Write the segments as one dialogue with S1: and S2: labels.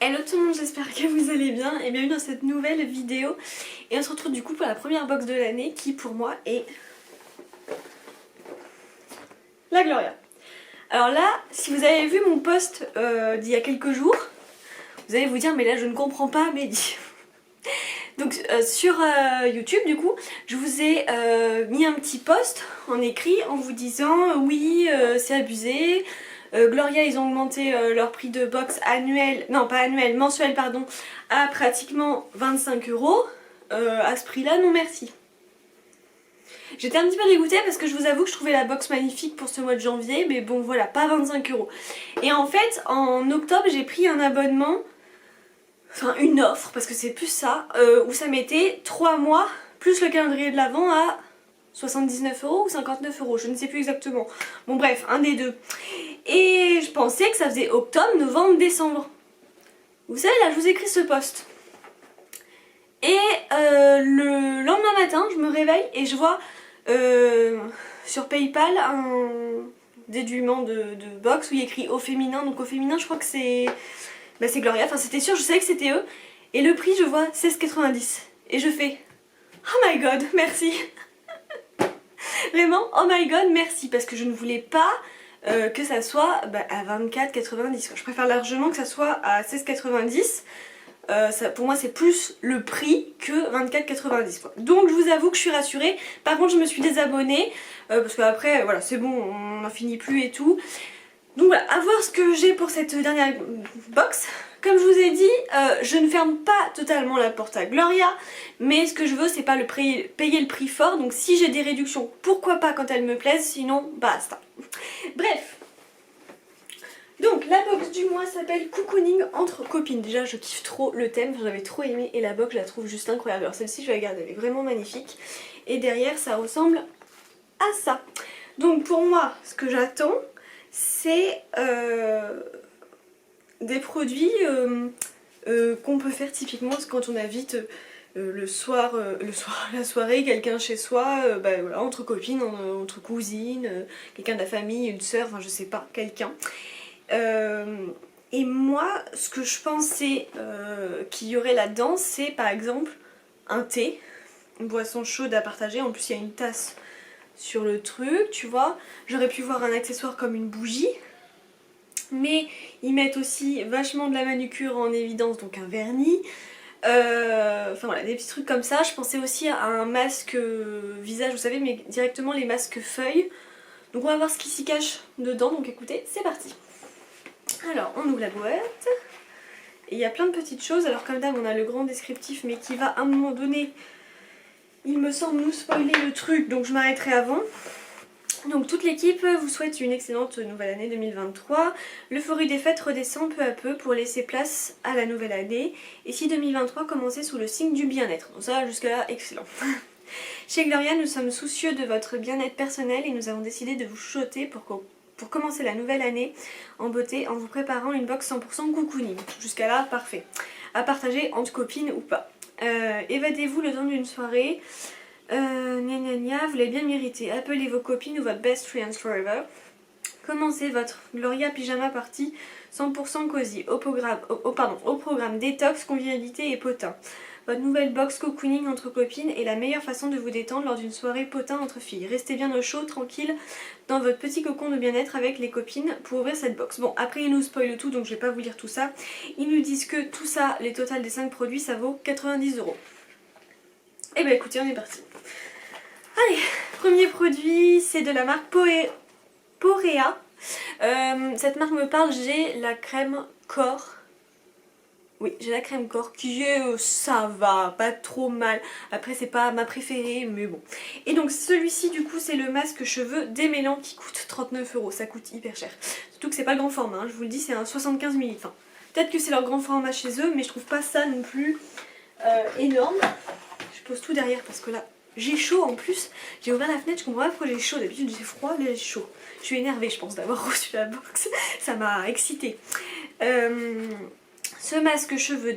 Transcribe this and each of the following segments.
S1: Hello tout le monde, j'espère que vous allez bien et bienvenue dans cette nouvelle vidéo. Et on se retrouve du coup pour la première box de l'année qui pour moi est la Gloria. Alors là, si vous avez vu mon post d'il y a quelques jours, vous allez vous dire mais là je ne comprends pas Mehdi. Donc sur YouTube du coup, je vous ai mis un petit post en écrit en vous disant oui c'est abusé. Gloria ils ont augmenté leur prix de box annuel, non pas annuel, mensuel pardon, à pratiquement 25 €. À ce prix là non merci. J'étais un petit peu dégoûtée parce que je vous avoue que je trouvais la box magnifique pour ce mois de janvier, mais bon voilà, pas 25 €. Et en fait en octobre j'ai pris un abonnement, enfin une offre parce que c'est plus ça, où ça mettait 3 mois plus le calendrier de l'Avent à 79 € ou 59 €, je ne sais plus exactement. Bon bref, un des deux. Et je pensais que ça faisait octobre, novembre, décembre. Vous savez là, je vous écris ce post. Et le lendemain matin, je me réveille et je vois sur PayPal un déduilement de box où il y a écrit au féminin. Donc au féminin, je crois que c'est Gloria. Enfin c'était sûr, je savais que c'était eux. Et le prix, je vois 16,90 €. Et je fais oh my god, merci. Vraiment, oh my god, merci. Parce que je ne voulais pas que ça soit à 24,90 €. Je préfère largement que ça soit à 16,90 €. Pour moi c'est plus le prix que 24,90 €. Donc je vous avoue que je suis rassurée. Par contre je me suis désabonnée parce qu'après voilà c'est bon, on n'en finit plus et tout. Donc voilà, à voir ce que j'ai pour cette dernière box. Comme je vous ai dit, je ne ferme pas totalement la porte à Gloria, mais ce que je veux c'est pas payer le prix fort, donc si j'ai des réductions, pourquoi pas quand elles me plaisent, sinon basta. Bref. Donc la box du mois s'appelle Cocooning entre copines. Déjà je kiffe trop le thème, j'avais trop aimé et la box je la trouve juste incroyable. Alors celle-ci je vais la garder, elle est vraiment magnifique. Et derrière ça ressemble à ça. Donc pour moi ce que j'attends c'est des produits qu'on peut faire typiquement quand on invite la soirée, quelqu'un chez soi, voilà, entre copines, entre cousines, quelqu'un de la famille, une soeur, enfin je sais pas, quelqu'un. Et moi, ce que je pensais qu'il y aurait là-dedans, c'est par exemple un thé, une boisson chaude à partager. En plus, il y a une tasse sur le truc, tu vois. J'aurais pu voir un accessoire comme une bougie. Mais ils mettent aussi vachement de la manucure en évidence, donc un vernis. Enfin voilà, des petits trucs comme ça. Je pensais aussi à un masque visage, vous savez, mais directement les masques feuilles. Donc on va voir ce qui s'y cache dedans, donc écoutez, c'est parti. Alors on ouvre la boîte. Et il y a plein de petites choses. Alors comme d'hab on a le grand descriptif, mais qui va à un moment donné, il me semble, nous spoiler le truc, donc je m'arrêterai avant. Donc toute l'équipe vous souhaite une excellente nouvelle année 2023. L'euphorie des fêtes redescend peu à peu pour laisser place à la nouvelle année. Et si 2023 commençait sous le signe du bien-être. Donc ça jusque là excellent. Chez Gloria nous sommes soucieux de votre bien-être personnel et nous avons décidé de vous chuchoter pour commencer la nouvelle année en beauté en vous préparant une box 100% cocooning. Jusqu'à là parfait. À partager entre copines ou pas. Évadez-vous le temps d'une soirée. Gna gna gna, vous l'avez bien mérité. Appelez vos copines ou votre best friends forever. Commencez votre Gloria Pyjama Party 100% cosy. Au programme détox, convivialité et potin. Votre nouvelle box cocooning entre copines est la meilleure façon de vous détendre lors d'une soirée potin entre filles. Restez bien au chaud, tranquille, dans votre petit cocon de bien-être avec les copines pour ouvrir cette box. Bon, après ils nous spoilent tout, donc je vais pas vous lire tout ça. Ils nous disent que tout ça, les totales des 5 produits, ça vaut 90 €. Et bah écoutez, on est parti. Allez, premier produit, c'est de la marque Porea. Cette marque me parle, j'ai la crème corps. Oui, j'ai la crème corps qui est, ça va, pas trop mal. Après c'est pas ma préférée, mais bon. Et donc celui-ci du coup c'est le masque cheveux démêlant qui coûte 39 €. Ça coûte hyper cher. Surtout que c'est pas le grand format, hein, je vous le dis, c'est un 75 ml. Enfin, peut-être que c'est leur grand format chez eux, mais je trouve pas ça non plus énorme. Je pose tout derrière parce que là j'ai chaud en plus. J'ai ouvert la fenêtre, je comprends pas pourquoi j'ai chaud. D'habitude j'ai froid, là j'ai chaud. Je suis énervée je pense d'avoir reçu la box. Ça m'a excitée. Ce masque cheveux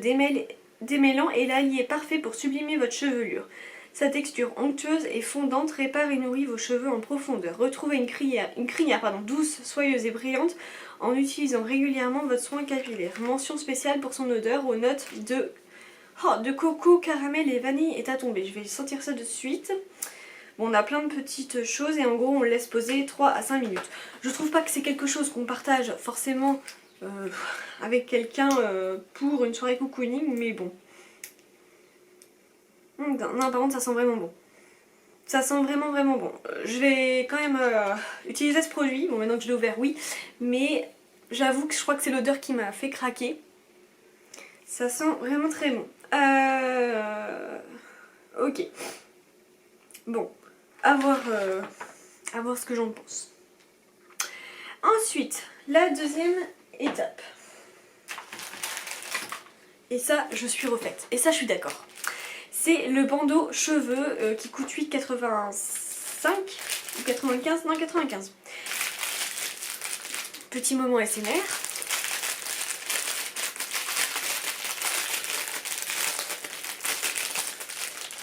S1: démêlant est l'allié parfait pour sublimer votre chevelure. Sa texture onctueuse et fondante répare et nourrit vos cheveux en profondeur. Retrouvez une crinière douce, soyeuse et brillante en utilisant régulièrement votre soin capillaire. Mention spéciale pour son odeur aux notes de coco, caramel et vanille est à tomber. Je vais sentir ça de suite. Bon, on a plein de petites choses et en gros on le laisse poser 3 à 5 minutes. Je trouve pas que c'est quelque chose qu'on partage forcément avec quelqu'un pour une soirée cocooning, mais bon. Non, par contre ça sent vraiment bon. Ça sent vraiment bon. Je vais quand même utiliser ce produit. Bon, maintenant que je l'ai ouvert, oui. Mais j'avoue que je crois que c'est l'odeur qui m'a fait craquer. Ça sent vraiment très bon. Ok. Bon, à voir ce que j'en pense. Ensuite, la deuxième étape. Et ça, je suis refaite. Et ça, je suis d'accord. C'est le bandeau cheveux qui coûte 8,85 ou 95. Non, 95. Petit moment SMR.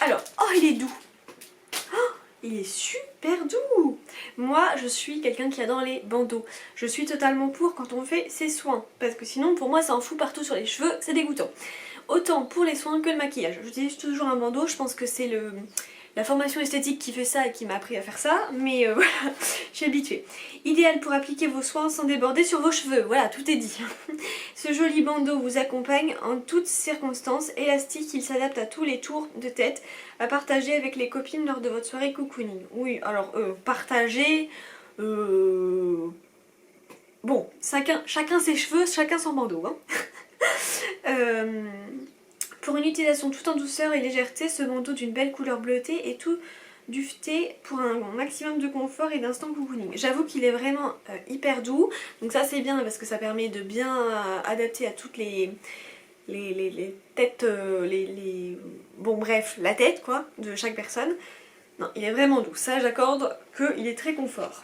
S1: Alors, oh, il est doux. Oh, il est super doux. Moi, je suis quelqu'un qui adore les bandeaux. Je suis totalement pour quand on fait ses soins. Parce que sinon, pour moi, ça en fout partout sur les cheveux. C'est dégoûtant. Autant pour les soins que le maquillage. J'utilise toujours un bandeau. Je pense que c'est la formation esthétique qui fait ça et qui m'a appris à faire ça. Mais voilà, je suis habituée. Idéal pour appliquer vos soins sans déborder sur vos cheveux. Voilà, tout est dit. Ce joli bandeau vous accompagne en toutes circonstances. Élastique, il s'adapte à tous les tours de tête à partager avec les copines lors de votre soirée cocooning. Oui, alors partager... Bon, chacun ses cheveux, chacun son bandeau. Hein. Pour une utilisation tout en douceur et légèreté, ce bandeau d'une belle couleur bleutée est tout duveté pour un maximum de confort et d'instant cocooning. J'avoue qu'il est vraiment hyper doux, donc ça c'est bien parce que ça permet de bien adapter à toutes les têtes, bon bref, la tête quoi, de chaque personne. Non, il est vraiment doux, ça j'accorde qu'il est très confort.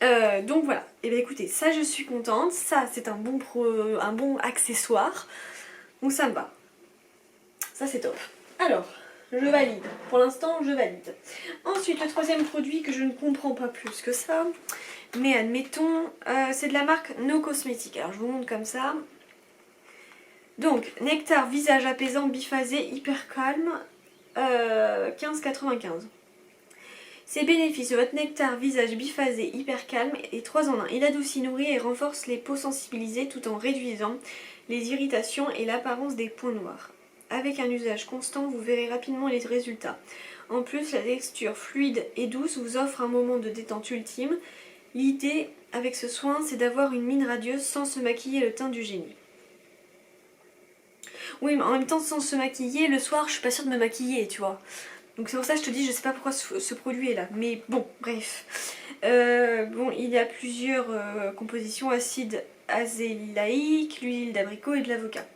S1: Donc voilà, et bien écoutez, ça je suis contente, ça c'est un bon accessoire, donc ça me va. Ça c'est top. Alors, je valide, pour l'instant je valide. Ensuite le troisième produit que je ne comprends pas plus que ça, mais admettons, c'est de la marque No Cosmetics. Alors je vous montre comme ça. Donc, Nectar visage apaisant biphasé hyper calme, 15,95. Ses bénéfices, votre nectar visage biphasé hyper calme et 3 en 1. Il adoucit, nourrit et renforce les peaux sensibilisées tout en réduisant les irritations et l'apparence des points noirs. Avec un usage constant, vous verrez rapidement les résultats. En plus, la texture fluide et douce vous offre un moment de détente ultime. L'idée avec ce soin, c'est d'avoir une mine radieuse sans se maquiller le teint du génie. Oui, mais en même temps, sans se maquiller, le soir, je suis pas sûre de me maquiller, tu vois. Donc c'est pour ça que je te dis, je sais pas pourquoi ce produit est là. Mais bon, bref. Bon, il y a plusieurs compositions, acide azélaïque, l'huile d'abricot et de l'avocat.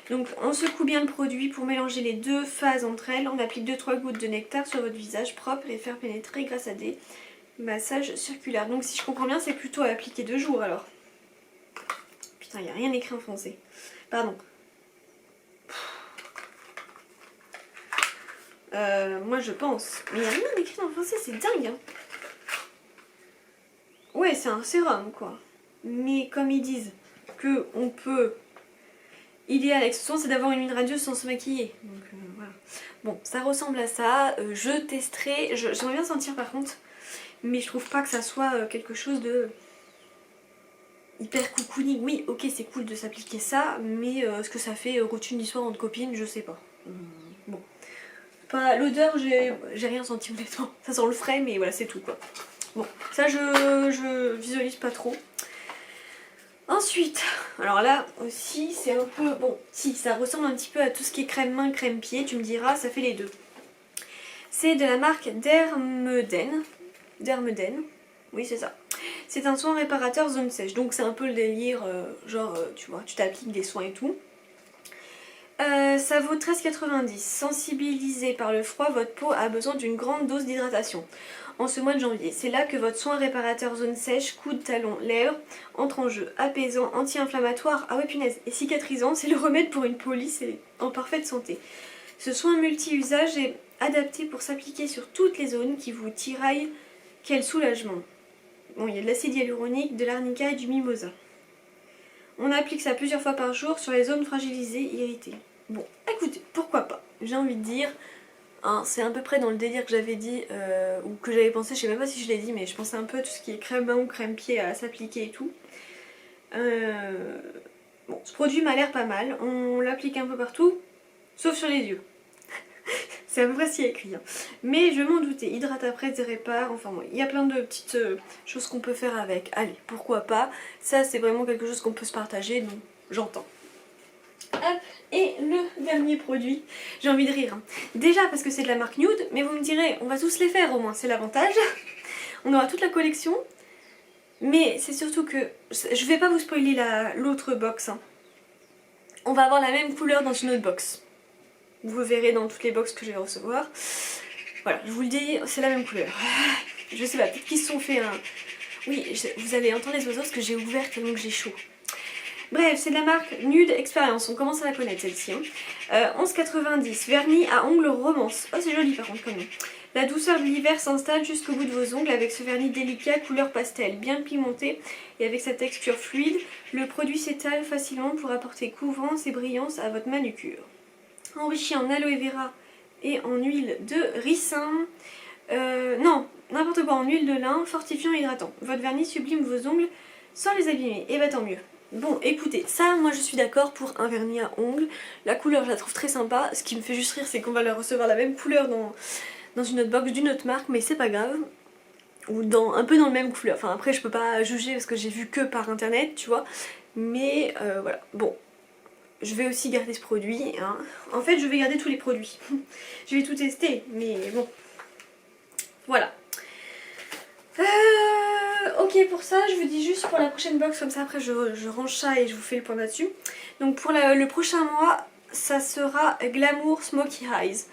S1: Donc on secoue bien le produit pour mélanger les deux phases entre elles. On applique 2-3 gouttes de nectar sur votre visage propre et faire pénétrer grâce à des massages circulaires. Donc si je comprends bien, c'est plutôt à appliquer 2 jours alors. Putain, il n'y a rien écrit en français. Pardon. Moi je pense. Mais il n'y a rien écrit en français, c'est dingue hein. Ouais, c'est un sérum quoi. Mais comme ils disent que on peut... Idéal avec ce soin, c'est d'avoir une mine radieuse sans se maquiller. Donc voilà. Bon, ça ressemble à ça. Je testerai. J'aimerais bien sentir par contre. Mais je trouve pas que ça soit quelque chose de hyper cocooning. Oui, ok, c'est cool de s'appliquer ça. Mais ce que ça fait routine d'histoire entre copines, je sais pas. Bon. L'odeur, j'ai rien senti honnêtement. Ça sent le frais, mais voilà, c'est tout quoi. Bon, ça je visualise pas trop. Ensuite, alors là aussi c'est un peu, bon, si ça ressemble un petit peu à tout ce qui est crème main, crème pied, tu me diras, ça fait les deux. C'est de la marque Dermeden, oui c'est ça. C'est un soin réparateur zone sèche, donc c'est un peu le délire, genre tu vois, tu t'appliques des soins et tout. Ça vaut 13,90. Sensibilisé par le froid, votre peau a besoin d'une grande dose d'hydratation en ce mois de janvier. C'est là que votre soin réparateur zone sèche, coude, talon, lèvres entre en jeu. Apaisant, anti-inflammatoire, ah ouais punaise, et cicatrisant, c'est le remède pour une peau lisse et en parfaite santé. Ce soin multi-usage est adapté pour s'appliquer sur toutes les zones qui vous tiraillent. Quel soulagement. Bon, il y a de l'acide hyaluronique, de l'arnica et du mimosa. On applique ça plusieurs fois par jour sur les zones fragilisées, irritées. Bon, écoutez, pourquoi pas. J'ai envie de dire, hein, c'est à peu près dans le délire que j'avais dit, ou que j'avais pensé, je sais même pas si je l'ai dit, mais je pensais un peu à tout ce qui est crème main ou crème pied à s'appliquer et tout. Bon, ce produit m'a l'air pas mal, on l'applique un peu partout, sauf sur les yeux. C'est à peu près ce qu'il y a écrit. Hein. Mais je m'en doutais, hydrate après, répare, enfin bon, il y a plein de petites choses qu'on peut faire avec. Allez, pourquoi pas. Ça c'est vraiment quelque chose qu'on peut se partager, donc j'entends. Hop, et le dernier produit, j'ai envie de rire. Hein. Déjà parce que c'est de la marque Nude, mais vous me direz, on va tous les faire au moins, c'est l'avantage. On aura toute la collection. Mais c'est surtout que, je vais pas vous spoiler l'autre box. Hein. On va avoir la même couleur dans une autre box. Vous verrez dans toutes les box que je vais recevoir. Voilà, je vous le dis, c'est la même couleur. Je sais pas, peut-être qu'ils se sont fait un... Oui, vous allez entendre les oiseaux parce que j'ai ouvert tellement que j'ai chaud. Bref, c'est de la marque Nude Experience, on commence à la connaître celle-ci. Hein. 11,90, vernis à ongles romance. Oh, c'est joli par contre quand même. La douceur de l'hiver s'installe jusqu'au bout de vos ongles avec ce vernis délicat couleur pastel, bien pigmenté et avec sa texture fluide. Le produit s'étale facilement pour apporter couvrance et brillance à votre manucure. Enrichi en aloe vera et en huile de ricin. Non, n'importe quoi, en huile de lin, fortifiant et hydratant. Votre vernis sublime vos ongles sans les abîmer. Et bah tant mieux. Bon, écoutez, ça, moi je suis d'accord pour un vernis à ongles. La couleur, je la trouve très sympa. Ce qui me fait juste rire, c'est qu'on va leur recevoir la même couleur dans une autre box d'une autre marque, mais c'est pas grave. Ou un peu dans le même couleur. Enfin, après, je peux pas juger parce que j'ai vu que par internet, tu vois. Mais voilà, bon. Je vais aussi garder ce produit. Hein. En fait, je vais garder tous les produits. Je vais tout tester, mais bon. Voilà. Ok, pour ça, je vous dis juste pour la prochaine box, comme ça après je range ça et je vous fais le point là-dessus. Donc pour le prochain mois, ça sera Glamour Smoky Eyes.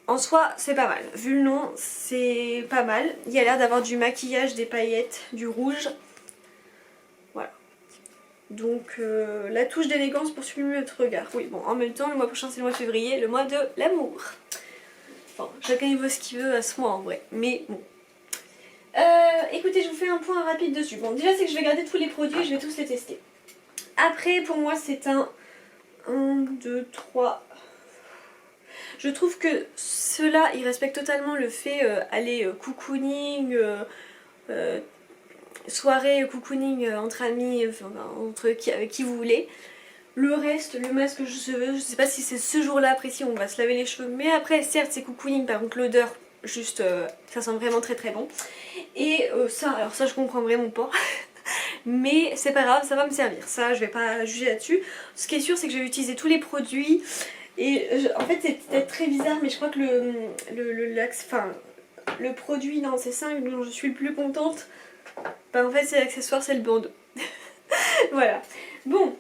S1: En soi, c'est pas mal. Vu le nom, c'est pas mal. Il y a l'air d'avoir du maquillage, des paillettes, du rouge. Voilà. Donc la touche d'élégance pour sublimer votre regard. Oui, bon, en même temps, le mois prochain c'est le mois de février, le mois de l'amour. Enfin, chacun y veut ce qu'il veut à ce mois en vrai, mais bon. Écoutez, je vous fais un point rapide dessus. Bon, déjà c'est que je vais garder tous les produits, je vais tous les tester. Après, pour moi, c'est un 1, 2, 3... Je trouve que ceux-là, ils respectent totalement le fait aller cocooning... soirée cocooning entre amis, enfin, avec qui vous voulez. Le reste, le masque cheveux, je sais pas si c'est ce jour-là précis où on va se laver les cheveux, mais après certes c'est cocooning, par contre l'odeur, juste ça sent vraiment très très bon. Et ça, alors ça je comprends vraiment pas. Mais c'est pas grave, ça va me servir, ça je vais pas juger là-dessus. Ce qui est sûr c'est que je vais utiliser tous les produits. Et en fait c'est peut-être très bizarre, mais je crois que le produit dans ces 5 dont je suis le plus contente, bah en fait c'est l'accessoire, c'est le bandeau. Voilà. Bon,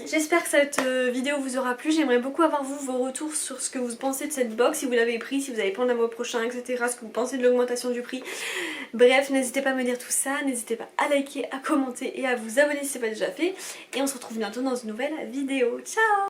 S1: j'espère que cette vidéo vous aura plu. J'aimerais beaucoup avoir vos retours sur ce que vous pensez de cette box, si vous l'avez pris, si vous allez prendre le mois prochain, etc. Ce que vous pensez de l'augmentation du prix. Bref, n'hésitez pas à me dire tout ça, n'hésitez pas à liker, à commenter et à vous abonner si ce n'est pas déjà fait. Et on se retrouve bientôt dans une nouvelle vidéo. Ciao!